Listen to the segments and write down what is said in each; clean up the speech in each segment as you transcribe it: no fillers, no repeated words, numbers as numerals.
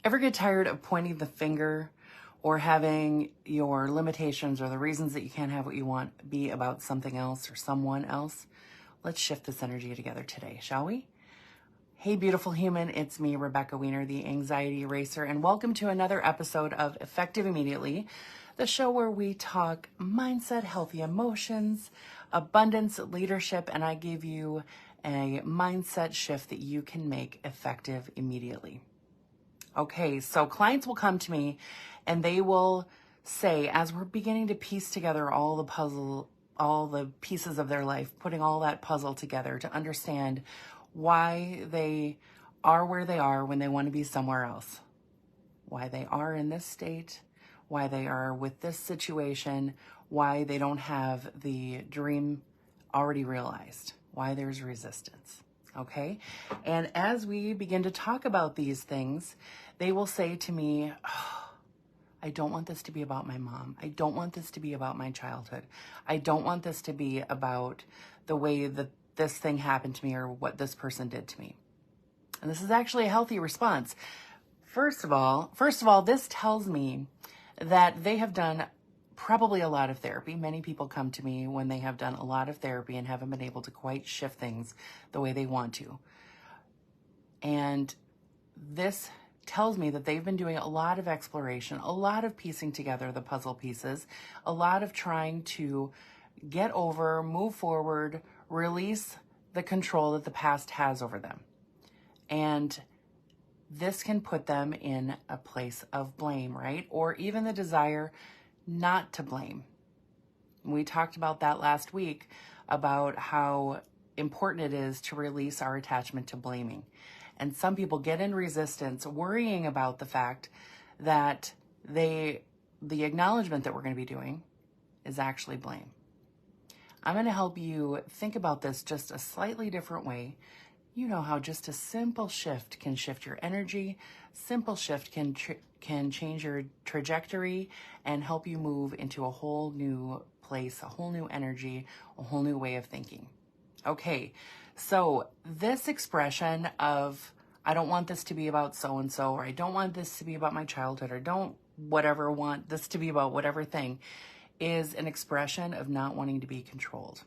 Ever get tired of pointing the finger or having your limitations or the reasons that you can't have what you want be about something else or someone else? Let's shift this energy together today, shall we? Hey, beautiful human, it's me, Rebecca Wiener, the Anxiety Eraser, and welcome to another episode of Effective Immediately, the show where we talk mindset, healthy emotions, abundance, leadership, and I give you a mindset shift that you can make effective immediately. Okay, so clients will come to me and they will say, as we're beginning to piece together all the pieces of their life, putting all that puzzle together to understand why they are where they are when they want to be somewhere else, why they are in this state, why they are with this situation, why they don't have the dream already realized, why there's resistance. Okay. And as we begin to talk about these things, they will say to me, oh, I don't want this to be about my mom. I don't want this to be about my childhood. I don't want this to be about the way that this thing happened to me or what this person did to me. And this is actually a healthy response. First of all, this tells me that they have done probably a lot of therapy. Many people come to me when they have done a lot of therapy and haven't been able to quite shift things the way they want to. And this tells me that they've been doing a lot of exploration, a lot of piecing together the puzzle pieces, a lot of trying to get over, move forward, release the control that the past has over them. And this can put them in a place of blame, right? Or even the desire not to blame. We talked about that last week, about how important it is to release our attachment to blaming. And some people get in resistance worrying about the fact that the acknowledgement that we're going to be doing is actually blame. I'm going to help you think about this just a slightly different way. You know how just a simple shift can shift your energy. Simple shift can change your trajectory and help you move into a whole new place, a whole new energy, a whole new way of thinking. Okay, so this expression of, I don't want this to be about so-and-so, or I don't want this to be about my childhood, or don't want this to be about whatever thing, is an expression of not wanting to be controlled.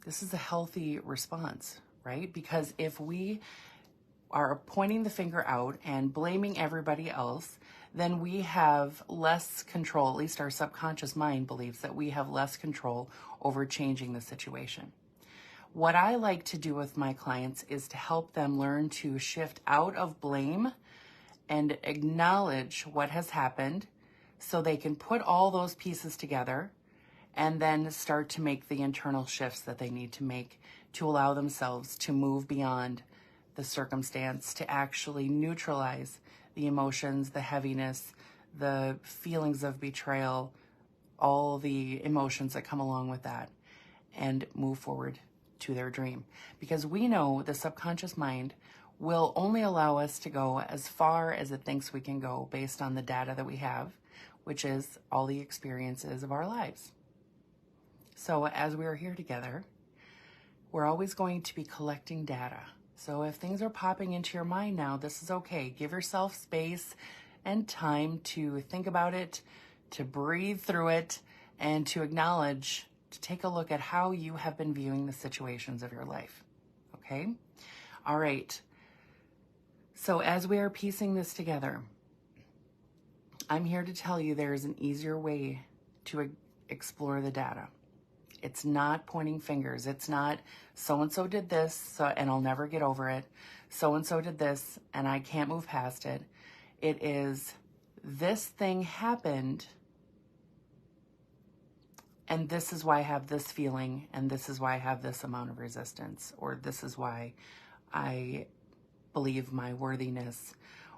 This is a healthy response, right? Because if we are pointing the finger out and blaming everybody else, then we have less control. At least our subconscious mind believes that we have less control over changing the situation. What I like to do with my clients is to help them learn to shift out of blame and acknowledge what has happened so they can put all those pieces together and then start to make the internal shifts that they need to make to allow themselves to move beyond the circumstance, to actually neutralize the emotions, the heaviness, the feelings of betrayal, all the emotions that come along with that, and move forward to their dream. Because we know the subconscious mind will only allow us to go as far as it thinks we can go based on the data that we have, which is all the experiences of our lives. So as we are here together, we're always going to be collecting data. So if things are popping into your mind now, this is okay. Give yourself space and time to think about it, to breathe through it, and to acknowledge, to take a look at how you have been viewing the situations of your life. Okay? All right. So as we are piecing this together, I'm here to tell you there is an easier way to explore the data. It's not pointing fingers. It's not so-and-so did this and I'll never get over it. So-and-so did this and I can't move past it. It is, this thing happened and this is why I have this feeling and this is why I have this amount of resistance, or this is why I believe my worthiness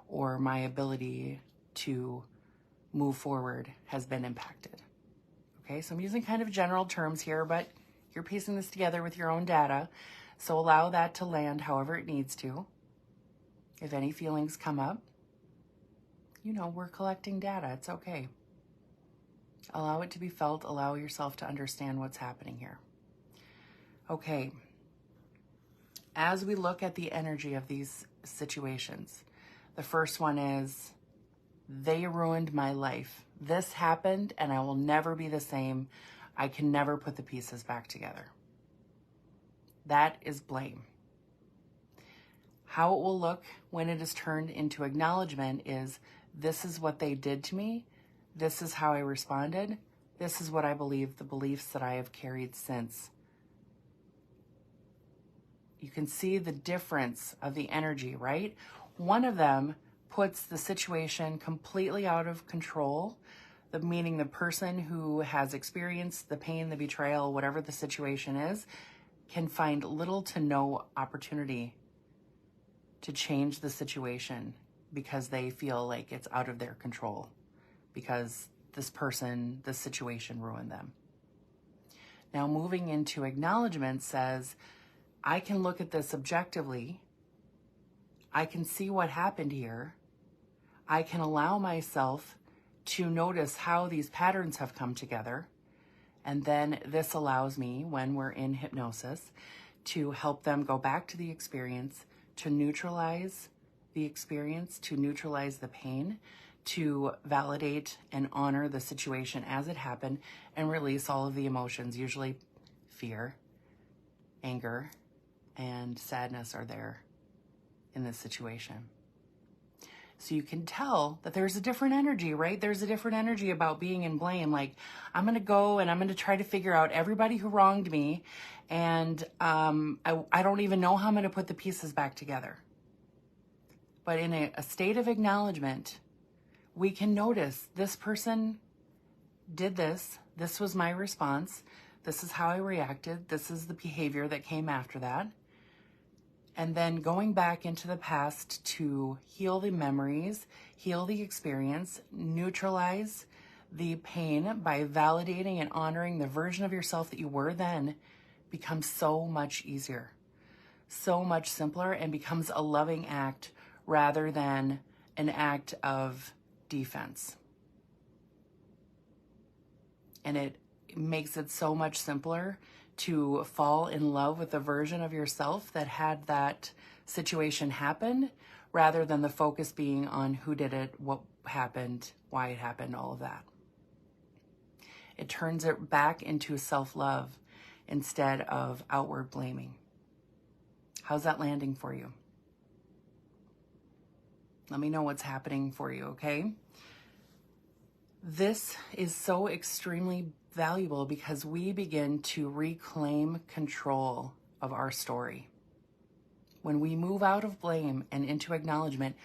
or my ability to move forward has been impacted. Okay, so I'm using kind of general terms here, but you're piecing this together with your own data. So allow that to land however it needs to. If any feelings come up, you know, we're collecting data. It's okay. Allow it to be felt. Allow yourself to understand what's happening here. Okay. As we look at the energy of these situations, The first one is, they ruined my life. This happened and I will never be the same. I can never put the pieces back together. That is blame. How it will look when it is turned into acknowledgement is, this is what they did to me. This is how I responded. This is what I believe, the beliefs that I have carried since. You can see the difference of the energy, right? One of them puts the situation completely out of control, meaning the person who has experienced the pain, the betrayal, whatever the situation is, can find little to no opportunity to change the situation because they feel like it's out of their control, because this person, this situation ruined them. Now, moving into acknowledgement says, I can look at this objectively. I can see what happened here. I can allow myself to notice how these patterns have come together. And then this allows me, when we're in hypnosis, to help them go back to the experience, to neutralize the experience, to neutralize the pain, to validate and honor the situation as it happened, and release all of the emotions. Usually fear, anger, and sadness are there in this situation. So you can tell that there's a different energy, right? There's a different energy about being in blame. Like, I'm going to go and I'm going to try to figure out everybody who wronged me. And I don't even know how I'm going to put the pieces back together. But in a state of acknowledgement, we can notice this person did this. This was my response. This is how I reacted. This is the behavior that came after that. And then going back into the past to heal the memories, heal the experience, neutralize the pain by validating and honoring the version of yourself that you were then, becomes so much easier, so much simpler, and becomes a loving act rather than an act of defense. And it makes it so much simpler to fall in love with the version of yourself that had that situation happen, rather than the focus being on who did it, what happened, why it happened, all of that. It turns it back into self-love instead of outward blaming. How's that landing for you? Let me know what's happening for you, okay? This is so extremely valuable because we begin to reclaim control of our story. When we move out of blame and into acknowledgement,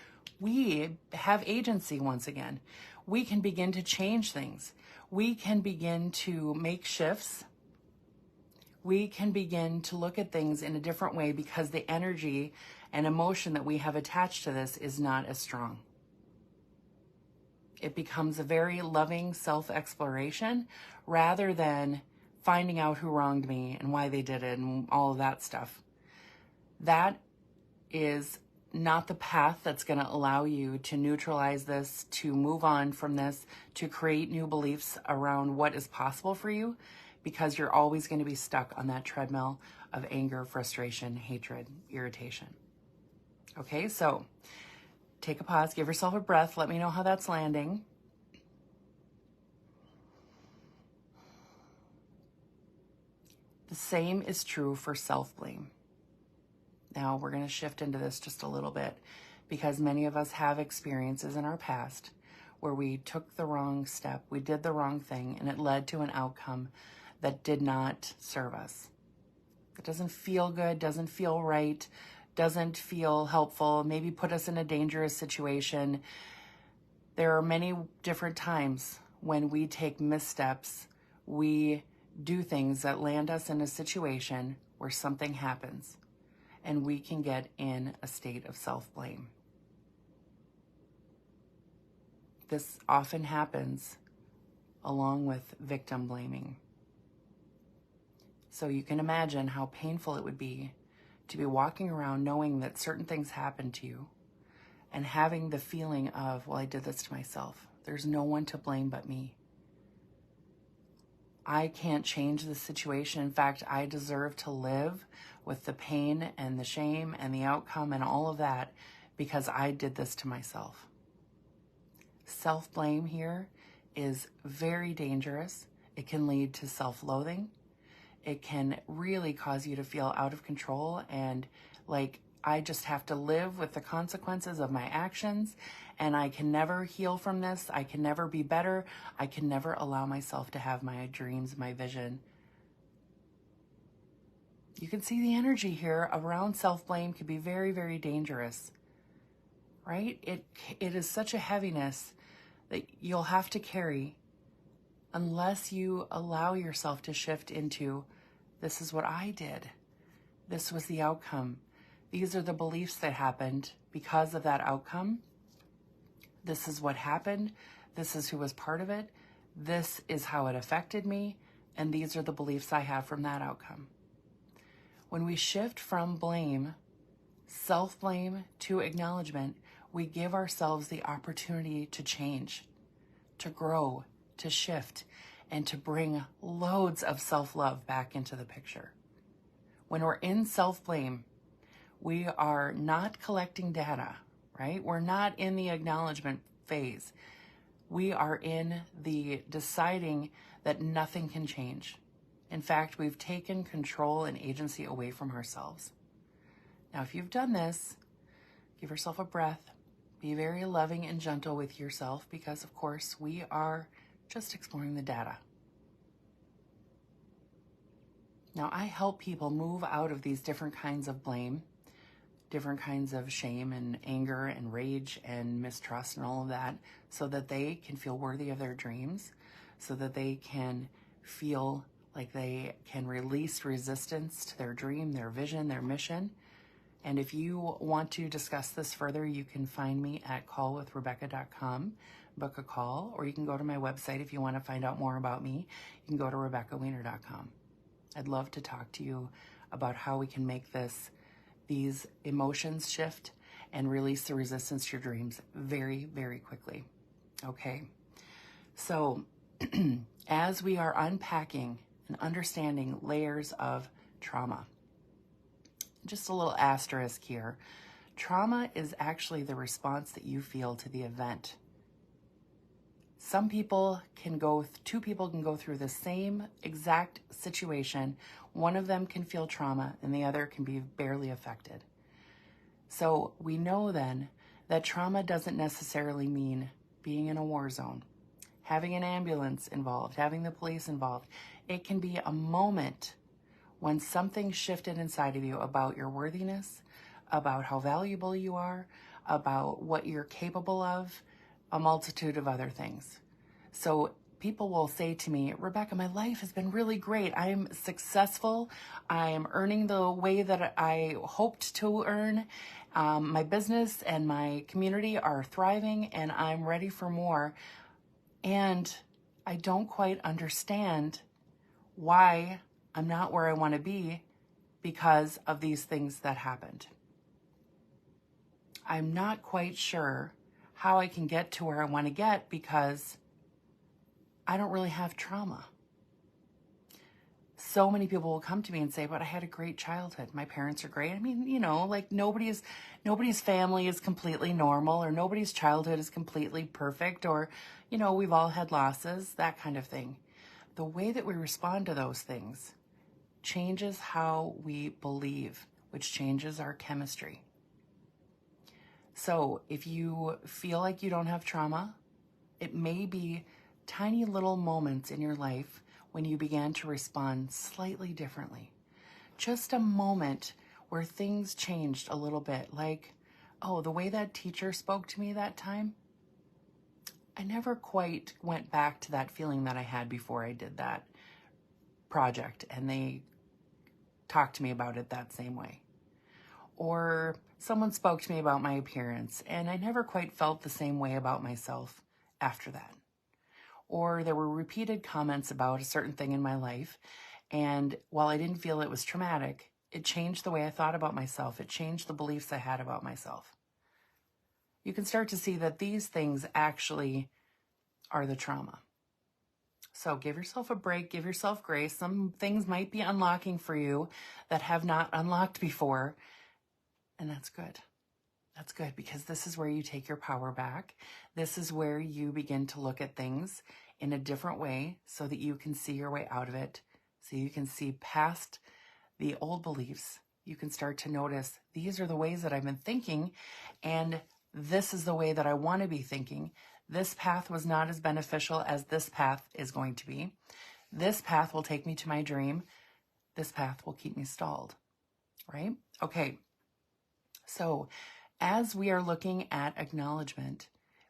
we have agency once again. We can begin to change things. We can begin to make shifts. We can begin to look at things in a different way because the energy and emotion that we have attached to this is not as strong. It becomes a very loving self-exploration rather than finding out who wronged me and why they did it and all of that stuff. That is not the path that's going to allow you to neutralize this, to move on from this, to create new beliefs around what is possible for you, because you're always going to be stuck on that treadmill of anger, frustration, hatred, irritation. Okay, so take a pause, give yourself a breath. Let me know how that's landing. The same is true for self-blame. Now we're going to shift into this just a little bit because many of us have experiences in our past where we took the wrong step, we did the wrong thing, and it led to an outcome that did not serve us. It doesn't feel good, doesn't feel right, doesn't feel helpful, maybe put us in a dangerous situation. There are many different times when we take missteps, we do things that land us in a situation where something happens and we can get in a state of self-blame. This often happens along with victim blaming. So you can imagine how painful it would be to be walking around knowing that certain things happened to you and having the feeling of, well, I did this to myself. There's no one to blame but me. I can't change the situation. In fact, I deserve to live with the pain and the shame and the outcome and all of that because I did this to myself. Self-blame here is very dangerous. It can lead to self-loathing. It can really cause you to feel out of control and like I just have to live with the consequences of my actions, and I can never heal from this. I can never be better. I can never allow myself to have my dreams, my vision. You can see the energy here around self-blame can be very, very dangerous, right? It is such a heaviness that you'll have to carry unless you allow yourself to shift into, this is what I did. This was the outcome. These are the beliefs that happened because of that outcome. This is what happened. This is who was part of it. This is how it affected me. And these are the beliefs I have from that outcome. When we shift from blame, self-blame, to acknowledgement, we give ourselves the opportunity to change, to grow, to shift, and to bring loads of self-love back into the picture. When we're in self-blame, we are not collecting data, right? We're not in the acknowledgement phase. We are in the deciding that nothing can change. In fact, we've taken control and agency away from ourselves. Now, if you've done this, give yourself a breath. Be very loving and gentle with yourself because, of course, we are just exploring the data. Now, I help people move out of these different kinds of blame, different kinds of shame and anger and rage and mistrust and all of that so that they can feel worthy of their dreams, so that they can feel like they can release resistance to their dream, their vision, their mission. And if you want to discuss this further, you can find me at callwithrebecca.com, book a call, or you can go to my website if you want to find out more about me. You can go to RebeccaWiener.com. I'd love to talk to you about how we can make these emotions shift and release the resistance to your dreams very, very quickly. Okay. So as we are unpacking and understanding layers of trauma, just a little asterisk here. Trauma is actually the response that you feel to the event. Two people can go through the same exact situation. One of them can feel trauma and the other can be barely affected. So we know then that trauma doesn't necessarily mean being in a war zone, having an ambulance involved, having the police involved. It can be a moment when something shifted inside of you about your worthiness, about how valuable you are, about what you're capable of, a multitude of other things. So people will say to me, Rebecca, my life has been really great. I'm successful. I'm earning the way that I hoped to earn. My business and my community are thriving and I'm ready for more. And I don't quite understand why I'm not where I want to be because of these things that happened. I'm not quite sure how I can get to where I want to get because I don't really have trauma. So many people will come to me and say, but I had a great childhood. My parents are great. I mean, like nobody's family is completely normal or nobody's childhood is completely perfect or, we've all had losses, that kind of thing. The way that we respond to those things changes how we believe, which changes our chemistry. So if you feel like you don't have trauma, it may be tiny little moments in your life when you began to respond slightly differently. Just a moment where things changed a little bit, like, oh, the way that teacher spoke to me that time, I never quite went back to that feeling that I had before I did that project and they talked to me about it that same way. Or someone spoke to me about my appearance and I never quite felt the same way about myself after that. Or there were repeated comments about a certain thing in my life, and while I didn't feel it was traumatic, it changed the way I thought about myself. It changed the beliefs I had about myself. You can start to see that these things actually are the trauma. So give yourself a break, give yourself grace. Some things might be unlocking for you that have not unlocked before, and that's good. That's good, because this is where you take your power back. This is where you begin to look at things in a different way so that you can see your way out of it, so you can see past the old beliefs. You can start to notice, these are the ways that I've been thinking, and this is the way that I want to be thinking. This path was not as beneficial as this path is going to be. This path will take me to my dream. This path will keep me stalled, right? Okay, so as we are looking at acknowledgement,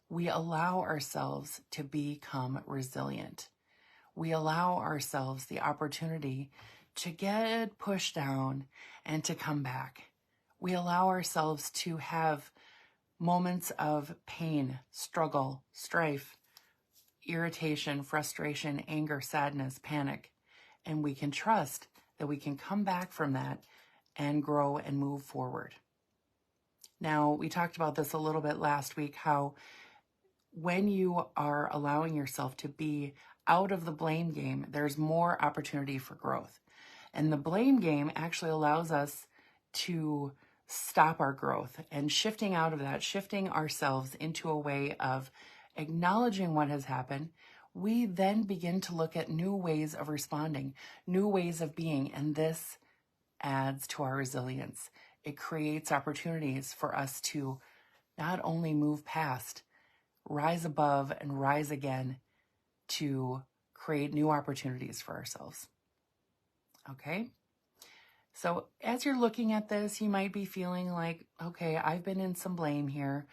we allow ourselves to become resilient. We allow ourselves the opportunity to get pushed down and to come back. We allow ourselves to have moments of pain, struggle, strife, irritation, frustration, anger, sadness, panic, and we can trust that we can come back from that and grow and move forward. Now, we talked about this a little bit last week, how when you are allowing yourself to be out of the blame game, there's more opportunity for growth. And the blame game actually allows us to stop our growth, and shifting out of that, shifting ourselves into a way of acknowledging what has happened, we then begin to look at new ways of responding, new ways of being, and this adds to our resilience. It creates opportunities for us to not only move past, rise above, and rise again to create new opportunities for ourselves. Okay? So as you're looking at this, you might be feeling like, okay, I've been in some blame here.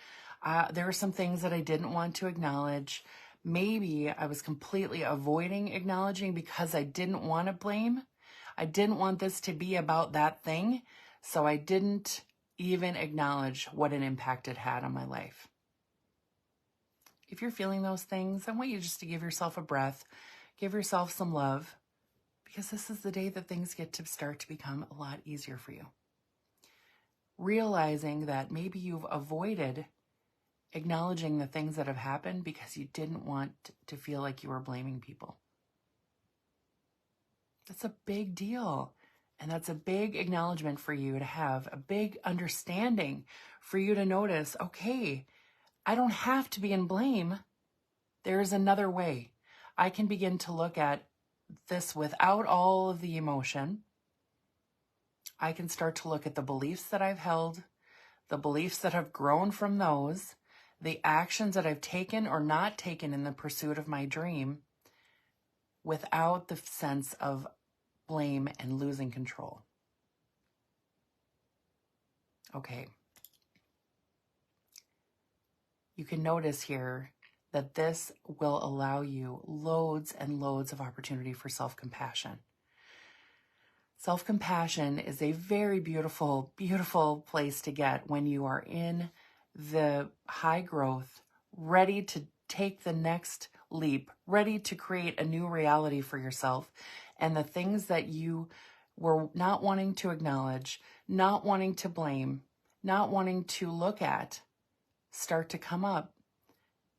There are some things that I didn't want to acknowledge. Maybe I was completely avoiding acknowledging because I didn't want to blame. I didn't want this to be about that thing, so I didn't even acknowledge what an impact it had on my life. If you're feeling those things, I want you just to give yourself a breath, give yourself some love, because this is the day that things get to start to become a lot easier for you. Realizing that maybe you've avoided acknowledging the things that have happened because you didn't want to feel like you were blaming people. That's a big deal. And that's a big acknowledgement for you to have, a big understanding for you to notice, okay, I don't have to be in blame. There's another way. I can begin to look at this without all of the emotion. I can start to look at the beliefs that I've held, the beliefs that have grown from those, the actions that I've taken or not taken in the pursuit of my dream, without the sense of blame and losing control. Okay. You can notice here that this will allow you loads and loads of opportunity for self-compassion. Self-compassion is a very beautiful, beautiful place to get when you are in the high growth, ready to take the next leap, ready to create a new reality for yourself. And the things that you were not wanting to acknowledge, not wanting to blame, not wanting to look at, start to come up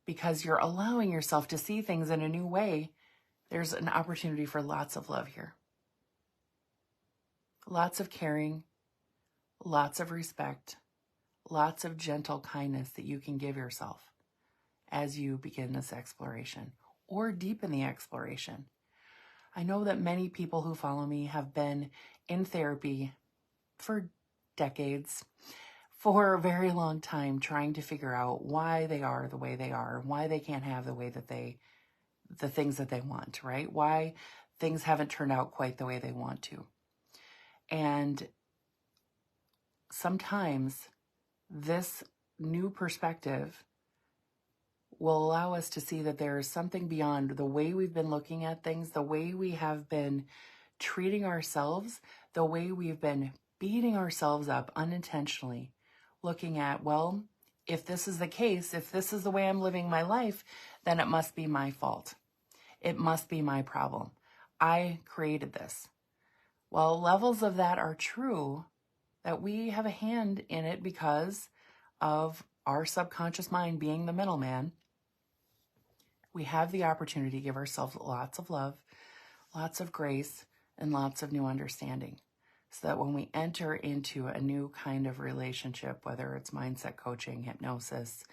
because you're allowing yourself to see things in a new way. There's an opportunity for lots of love here. Lots of caring, lots of respect, lots of gentle kindness that you can give yourself as you begin this exploration or deepen the exploration. I know that many people who follow me have been in therapy for decades, for a very long time, trying to figure out why they are the way they are, why they can't have the things that they want, right? Why things haven't turned out quite the way they want to. And sometimes this new perspective will allow us to see that there is something beyond the way we've been looking at things, the way we have been treating ourselves, the way we've been beating ourselves up unintentionally, looking at, well, if this is the case, if this is the way I'm living my life, then it must be my fault. It must be my problem. I created this. Well, levels of that are true, that we have a hand in it because of our subconscious mind being the middleman. We have the opportunity to give ourselves lots of love, lots of grace, and lots of new understanding. so that when we enter into a new kind of relationship, whether it's mindset coaching, hypnosis,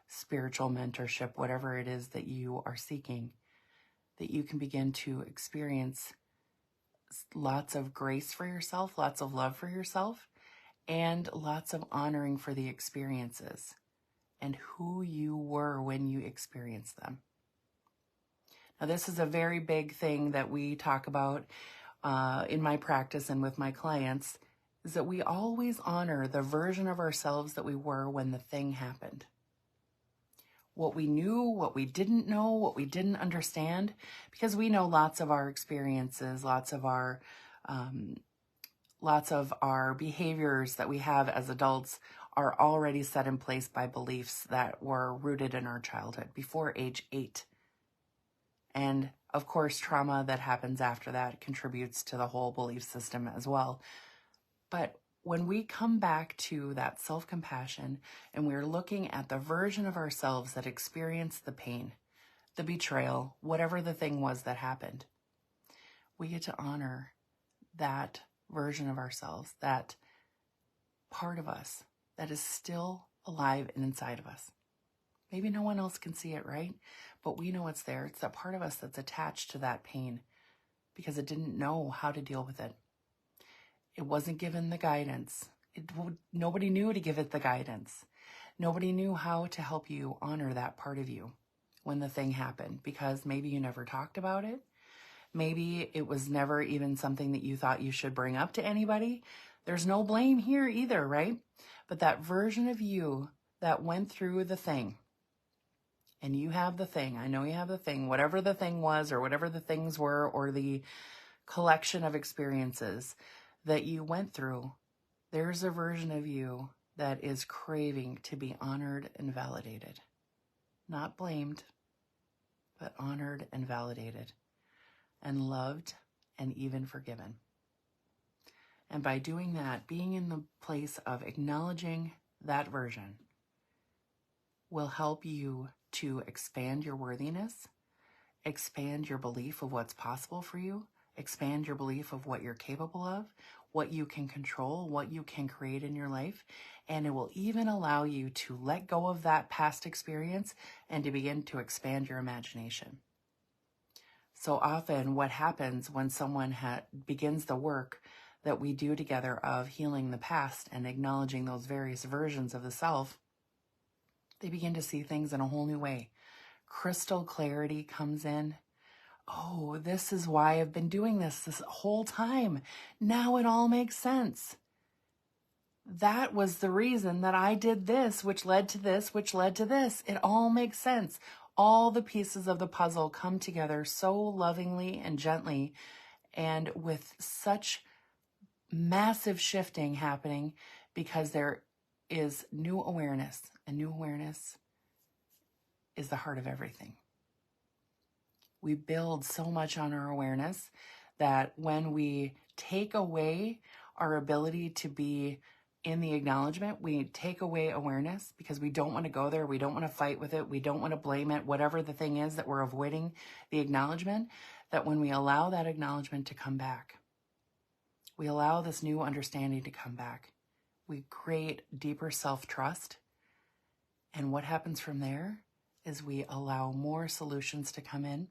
spiritual mentorship, whatever it is that you are seeking, that you can begin to experience lots of grace for yourself, lots of love for yourself, and lots of honoring for the experiences and who you were when you experienced them. Now, this is a very big thing that we talk about in my practice and with my clients, is that we always honor the version of ourselves that we were when the thing happened. What we knew, what we didn't know, what we didn't understand, because we know lots of our experiences, lots of our behaviors that we have as adults are already set in place by beliefs that were rooted in our childhood before age 8. And of course, trauma that happens after that contributes to the whole belief system as well. But when we come back to that self-compassion and we're looking at the version of ourselves that experienced the pain, the betrayal, whatever the thing was that happened, we get to honor that version of ourselves, that part of us that is still alive and inside of us. Maybe no one else can see it, right? But we know it's there. It's that part of us that's attached to that pain because it didn't know how to deal with it. It wasn't given the guidance. Nobody knew to give it the guidance. Nobody knew how to help you honor that part of you when the thing happened, because maybe you never talked about it. Maybe it was never even something that you thought you should bring up to anybody. There's no blame here either, right? But that version of you that went through the thing, and you have the thing, I know you have the thing, whatever the thing was or whatever the things were or the collection of experiences that you went through, there's a version of you that is craving to be honored and validated. Not blamed, but honored and validated and loved and even forgiven. And by doing that, being in the place of acknowledging that version will help you to expand your worthiness, expand your belief of what's possible for you, expand your belief of what you're capable of, what you can control, what you can create in your life. And it will even allow you to let go of that past experience and to begin to expand your imagination. So often what happens when someone begins the work that we do together of healing the past and acknowledging those various versions of the self, they begin to see things in a whole new way. Crystal clarity comes in. Oh, this is why I've been doing this whole time. Now it all makes sense. That was the reason that I did this, which led to this, which led to this. It all makes sense. All the pieces of the puzzle come together so lovingly and gently and with such massive shifting happening because there is new awareness, and new awareness is the heart of everything. We build so much on our awareness that when we take away our ability to be in the acknowledgement, we take away awareness because we don't want to go there. We don't want to fight with it. We don't want to blame it, whatever the thing is that we're avoiding the acknowledgement, that when we allow that acknowledgement to come back, we allow this new understanding to come back. We create deeper self-trust. And what happens from there is we allow more solutions to come in,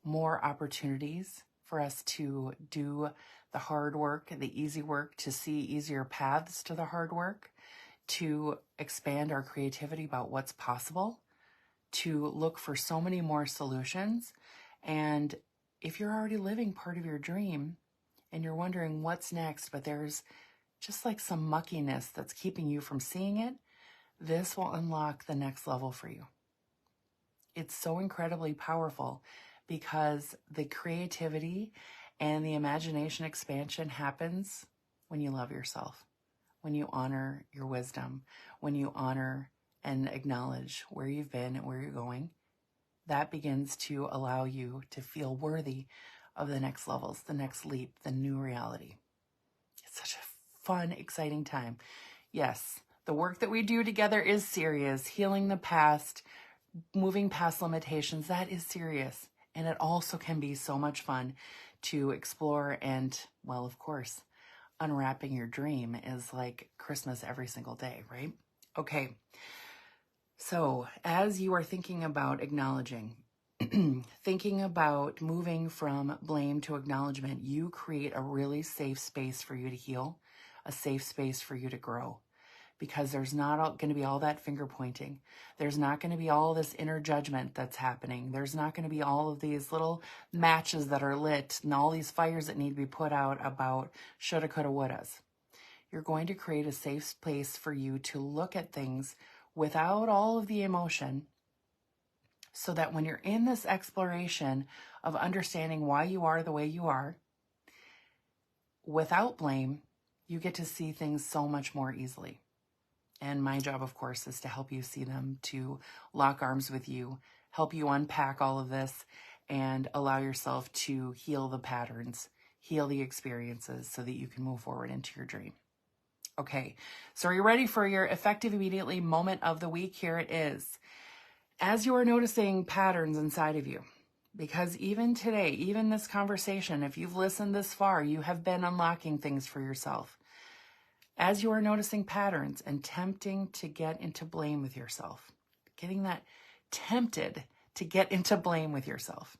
more opportunities for us to do the hard work, the easy work, to see easier paths to the hard work, to expand our creativity about what's possible, to look for so many more solutions. And if you're already living part of your dream and you're wondering what's next, but there's just like some muckiness that's keeping you from seeing it, this will unlock the next level for you. It's so incredibly powerful because the creativity and the imagination expansion happens when you love yourself, when you honor your wisdom, when you honor and acknowledge where you've been and where you're going. That begins to allow you to feel worthy of the next levels, the next leap, the new reality. It's such a fun, exciting time. Yes, the work that we do together is serious. Healing the past, moving past limitations, that is serious. And it also can be so much fun to explore and, well, of course, unwrapping your dream is like Christmas every single day, right? Okay. So as you are thinking about acknowledging, thinking about moving from blame to acknowledgement, you create a really safe space for you to heal, a safe space for you to grow, because there's not going to be all that finger pointing. There's not going to be all this inner judgment that's happening. There's not going to be all of these little matches that are lit and all these fires that need to be put out about shoulda, coulda, wouldas. You're going to create a safe space for you to look at things without all of the emotion, so that when you're in this exploration of understanding why you are the way you are, without blame, you get to see things so much more easily. And my job, of course, is to help you see them, to lock arms with you, help you unpack all of this, and allow yourself to heal the patterns, heal the experiences, so that you can move forward into your dream. Okay, so are you ready for your effective immediately moment of the week? Here it is. As you are noticing patterns inside of you, because even today, even this conversation, if you've listened this far, you have been unlocking things for yourself. As you are noticing patterns and tempting to get into blame with yourself, getting that tempted to get into blame with yourself,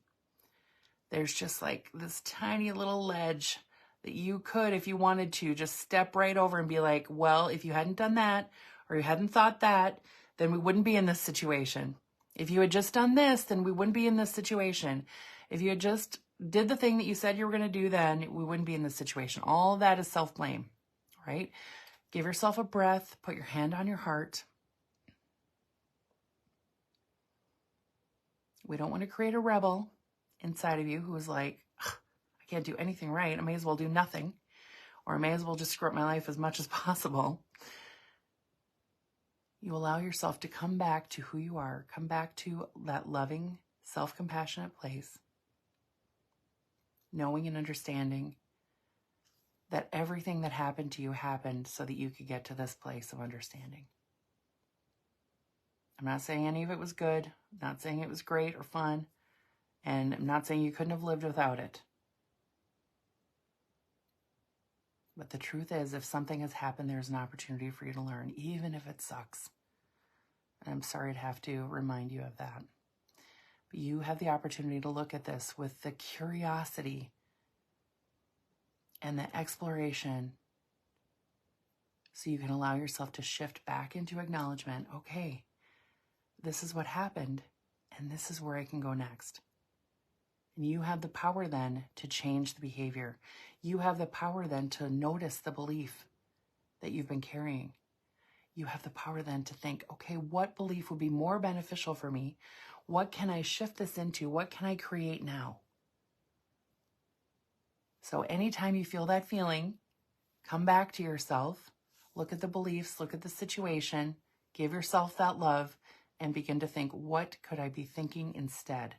there's just like this tiny little ledge that you could, if you wanted to, just step right over and be like, well, if you hadn't done that or you hadn't thought that, then we wouldn't be in this situation. If you had just done this, then we wouldn't be in this situation. If you had just did the thing that you said you were going to do, then we wouldn't be in this situation. All that is self-blame, right? Give yourself a breath. Put your hand on your heart. We don't want to create a rebel inside of you who is like, I can't do anything right. I may as well do nothing. Or I may as well just screw up my life as much as possible. You allow yourself to come back to who you are. Come back to that loving, self-compassionate place. Knowing and understanding that everything that happened to you happened so that you could get to this place of understanding. I'm not saying any of it was good. I'm not saying it was great or fun. And I'm not saying you couldn't have lived without it. But the truth is, if something has happened, there's an opportunity for you to learn, even if it sucks. And I'm sorry to have to remind you of that. But you have the opportunity to look at this with the curiosity and the exploration, so you can allow yourself to shift back into acknowledgement. Okay, this is what happened, and this is where I can go next. And you have the power then to change the behavior. You have the power then to notice the belief that you've been carrying. You have the power then to think, okay, what belief would be more beneficial for me? What can I shift this into? What can I create now? So anytime you feel that feeling, come back to yourself, look at the beliefs, look at the situation, give yourself that love, and begin to think, what could I be thinking instead?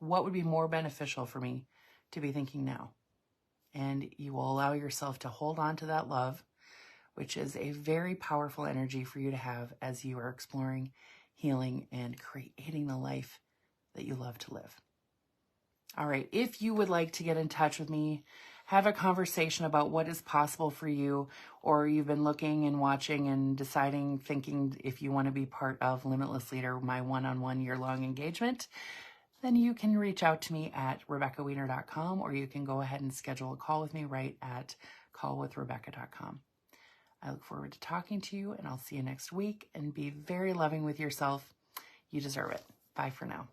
What would be more beneficial for me to be thinking now? And you will allow yourself to hold on to that love, which is a very powerful energy for you to have as you are exploring, healing, and creating the life that you love to live. All right, if you would like to get in touch with me, have a conversation about what is possible for you, or you've been looking and watching and deciding, thinking if you want to be part of Limitless Leader, my one-on-one year-long engagement, then you can reach out to me at RebeccaWiener.com, or you can go ahead and schedule a call with me right at callwithrebecca.com. I look forward to talking to you, and I'll see you next week. And be very loving with yourself. You deserve it. Bye for now.